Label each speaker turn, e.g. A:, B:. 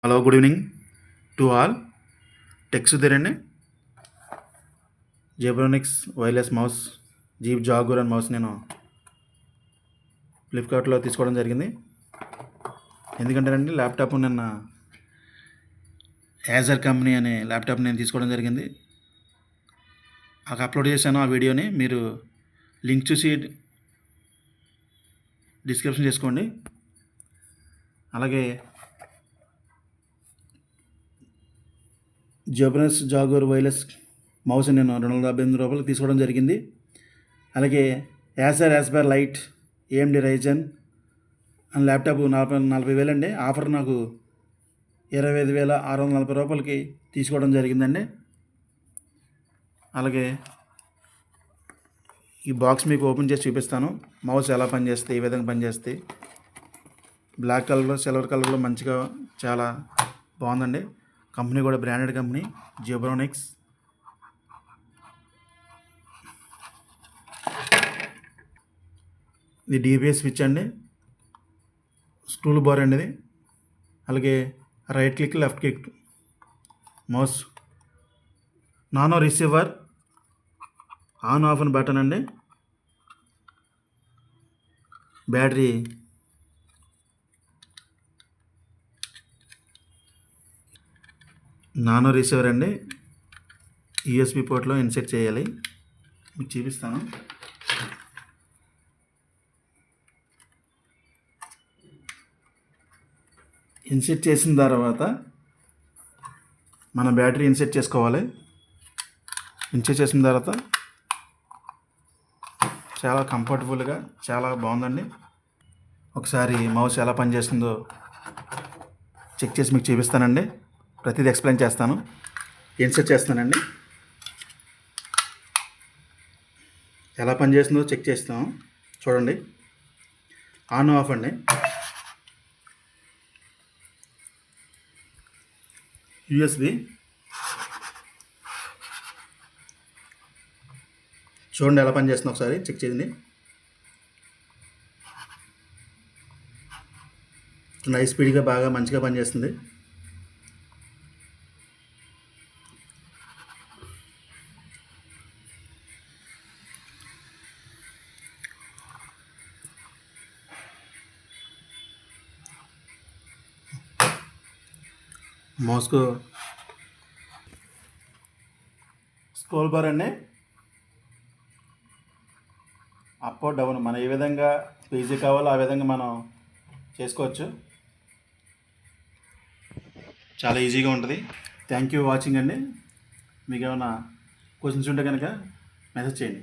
A: Hello, good evening to all. టెక్స్ సుధీరండి. Zebronics wireless mouse Zeb Jaguar and mouse నేను ఫ్లిప్కార్ట్లో తీసుకోవడం జరిగింది. ఎందుకంటేనండి ల్యాప్టాప్ నిన్న యాజర్ కంపెనీ అనే ల్యాప్టాప్ నేను తీసుకోవడం జరిగింది. అప్లోడ్ చేశాను ఆ వీడియోని. మీరు లింక్ చూసి డిస్క్రిప్షన్ చేసుకోండి. అలాగే జెబ్రోనిక్స్ జాగూర్ వైర్లెస్ మౌస్ నేను 258 రూపాయలకు తీసుకోవడం జరిగింది. అలాగే యాస్పైర్ లైట్ AMD రైజన్ అని ల్యాప్టాప్ 40,000 అండి. ఆఫర్ నాకు 25,640 రూపాయలకి తీసుకోవడం జరిగిందండి. అలాగే ఈ బాక్స్ మీకు ఓపెన్ చేసి చూపిస్తాను. మౌస్ ఎలా పనిచేస్తాయి, ఏ విధంగా పనిచేస్తాయి. బ్లాక్ కలర్లో, సిల్వర్ కలర్లో మంచిగా చాలా బాగుందండి. కంపెనీ కూడా బ్రాండెడ్ కంపెనీ జెబ్రోనిక్స్. ఇది DPI స్విచ్ అండి, స్టూల్ బార్ అండి ఇది. అలాగే right click, left click, mouse, nano receiver, on off అని బటన్ అండి. బ్యాటరీ నానో రిసీవర్ అండి. USB పోర్ట్లో ఇన్సెట్ చేయాలి. మీకు చూపిస్తాను. ఇన్సెట్ చేసిన తర్వాత మన బ్యాటరీ ఇన్సెట్ చేసుకోవాలి. ఇన్సెట్ చేసిన తర్వాత చాలా కంఫర్టబుల్గా చాలా బాగుందండి. ఒకసారి మౌస్ ఎలా పనిచేస్తుందో చెక్ చేసి మీకు చూపిస్తానండి. ప్రతిదీ ఎక్స్ప్లెయిన్ చేస్తాను. ఇన్సెట్ చేస్తానండి. ఎలా పనిచేస్తుందో చెక్ చేస్తాం. చూడండి, ఆన్ ఆఫ్ అండి. USB చూడండి ఎలా పనిచేస్తుందో ఒకసారి చెక్ చేయండి. నైస్ స్పీడ్గా బాగా మంచిగా పనిచేస్తుంది. మౌస్కు స్క్రోల్ బార్ అండి. అప్ డౌన్ మనం ఏ విధంగా ఈజీ కావాలో ఆ విధంగా మనం చేసుకోవచ్చు. చాలా ఈజీగా ఉంటుంది. థ్యాంక్ యూ వాచింగ్ అండి. మీకు ఏమైనా క్వశ్చన్స్ ఉంటే కనుక మెసేజ్ చేయండి.